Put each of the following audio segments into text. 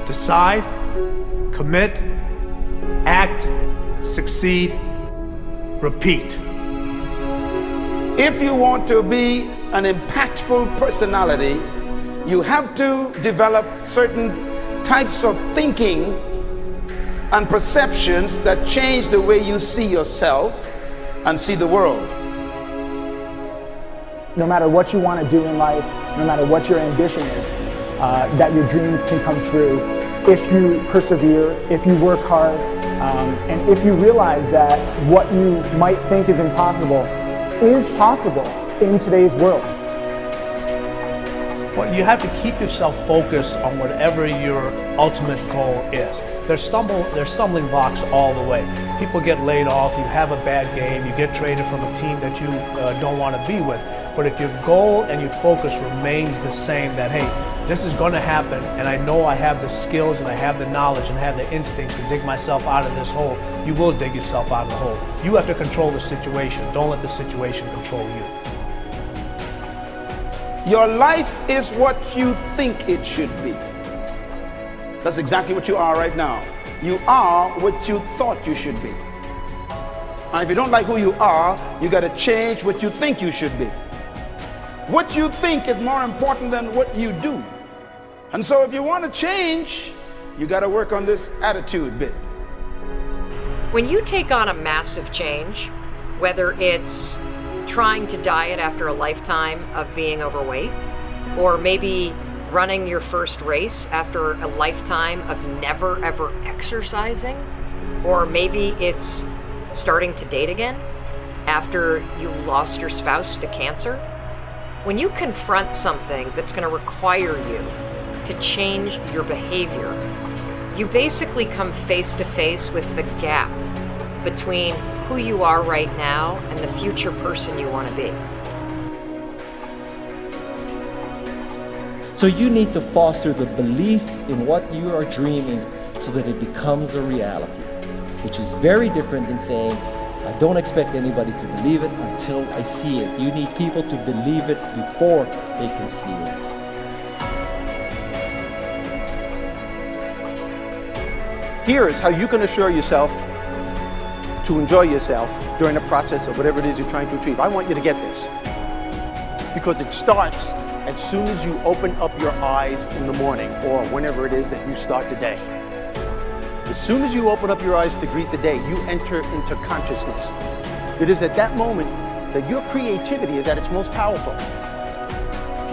Decide, commit, act, succeed, repeat. If you want to be an impactful personality, you have to develop certain types of thinking and perceptions that change the way you see yourself and see the world. No matter what you want to do in life, no matter what your ambition is, that your dreams can come true if you persevere, if you work hard, and if you realize that what you might think is impossible is possible in today's world. Well, you have to keep yourself focused on whatever your ultimate goal is. There's stumbling blocks all the way. People get laid off, you have a bad game, you get traded from a team that you don't want to be with. But if your goal and your focus remains the same, that hey, this is going to happen, and I know I have the skills and I have the knowledge and I have the instincts to dig myself out of this hole, you will dig yourself out of the hole. You have to control the situation. Don't let the situation control you. Your life is what you think it should be. That's exactly what you are right now. You are what you thought you should be. And if you don't like who you are, you got to change what you think you should be. What you think is more important than what you do. And so if you want to change, you got to work on this attitude bit. When you take on a massive change, whether it's trying to diet after a lifetime of being overweight, or maybe running your first race after a lifetime of never ever exercising, or maybe it's starting to date again after you lost your spouse to cancer. When you confront something that's going to require you to change your behavior, you basically come face to face with the gap between who you are right now and the future person you want to be. So you need to foster the belief in what you are dreaming so that it becomes a reality, which is very different than saying, I don't expect anybody to believe it until I see it. You need people to believe it before they can see it. Here is how you can assure yourself to enjoy yourself during the process of whatever it is you're trying to achieve. I want you to get this, because it starts as soon as you open up your eyes in the morning, or whenever it is that you start the day. As soon as you open up your eyes to greet the day, you enter into consciousness. It is at that moment that your creativity is at its most powerful.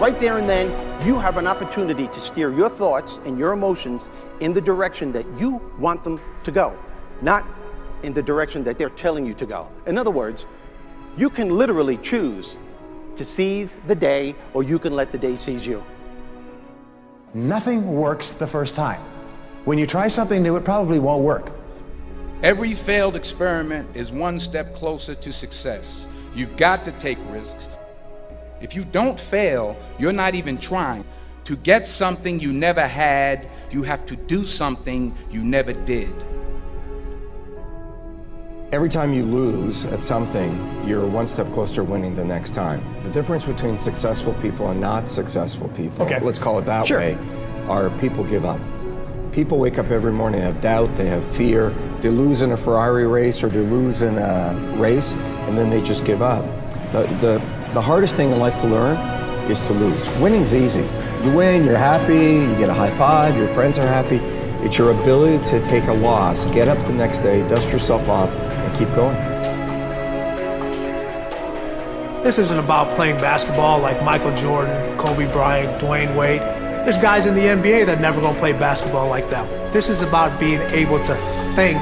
Right there and then, you have an opportunity to steer your thoughts and your emotions in the direction that you want them to go, not in the direction that they're telling you to go. In other words, you can literally choose to seize the day, or you can let the day seize you. Nothing works the first time. When you try something new, it probably won't work. Every failed experiment is one step closer to success. You've got to take risks. If you don't fail, you're not even trying. To get something you never had, you have to do something you never did. Every time you lose at something, you're one step closer to winning the next time. The difference between successful people and not successful people, let's call it that way, are people give up. People wake up every morning, they have doubt, they have fear, they lose in a Ferrari race or they lose in a race, and then they just give up. The hardest thing in life to learn is to lose. Winning's easy. You win, you're happy, you get a high five, your friends are happy. It's your ability to take a loss, get up the next day, dust yourself off, and keep going. This isn't about playing basketball like Michael Jordan, Kobe Bryant, Dwayne Wade. There's guys in the NBA that never gonna play basketball like them. This is about being able to think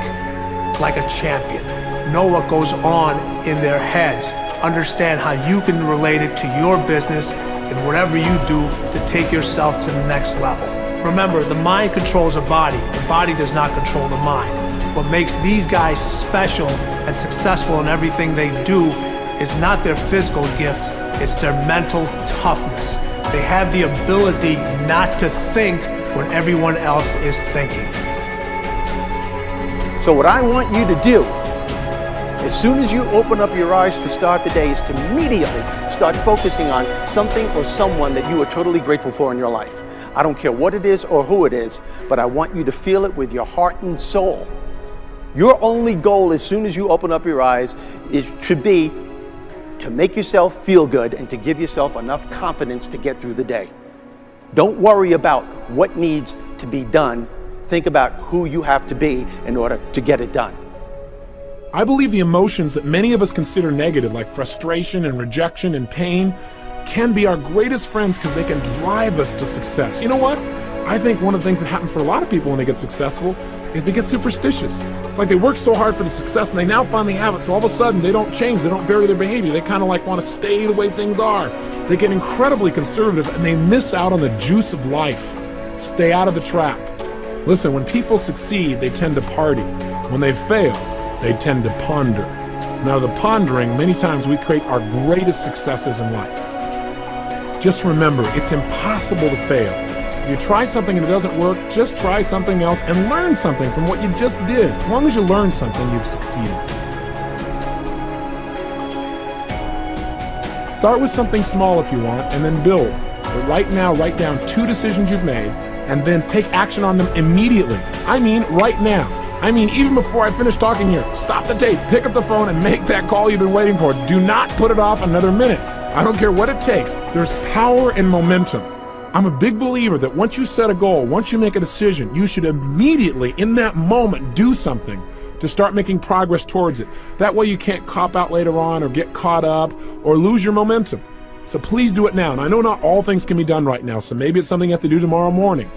like a champion, know what goes on in their heads, understand how you can relate it to your business and whatever you do to take yourself to the next level. Remember, the mind controls the body does not control the mind. What makes these guys special and successful in everything they do is not their physical gifts, it's their mental toughness. They have the ability not to think when everyone else is thinking. So what I want you to do, as soon as you open up your eyes to start the day, is to immediately Start focusing on something or someone that you are totally grateful for in your life. I don't care what it is or who it is, but I want you to feel it with your heart and soul. Your only goal as soon as you open up your eyes should be to make yourself feel good and to give yourself enough confidence to get through the day. Don't worry about what needs to be done. Think about who you have to be in order to get it done. I believe the emotions that many of us consider negative, like frustration and rejection and pain, can be our greatest friends because they can drive us to success. You know what? I think one of the things that happens for a lot of people when they get successful is they get superstitious. It's like they work so hard for the success and they now finally have it, so all of a sudden they don't change, they don't vary their behavior, they kind of like want to stay the way things are. They get incredibly conservative and they miss out on the juice of life. Stay out of the trap. Listen, when people succeed, they tend to party. When they fail, they tend to ponder. Now, the pondering, many times we create our greatest successes in life. Just remember, it's impossible to fail. If you try something and it doesn't work, just try something else and learn something from what you just did. As long as you learn something, you've succeeded. Start with something small if you want, and then build. But right now, write down 2 decisions you've made, and then take action on them immediately. I mean, right now. I mean, even before I finish talking here, stop the tape, pick up the phone, and make that call you've been waiting for. Do not put it off another minute. I don't care what it takes. There's power in momentum. I'm a big believer that once you set a goal, once you make a decision, you should immediately, in that moment, do something to start making progress towards it. That way you can't cop out later on or get caught up or lose your momentum. So please do it now. And I know not all things can be done right now, so maybe it's something you have to do tomorrow morning.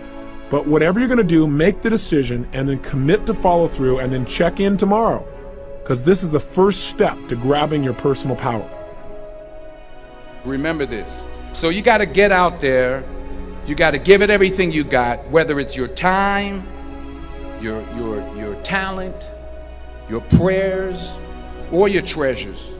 But whatever you're going to do, make the decision and then commit to follow through and then check in tomorrow. Because this is the first step to grabbing your personal power. Remember this. So you got to get out there. You got to give it everything you got, whether it's your time, your talent, your prayers, or your treasures.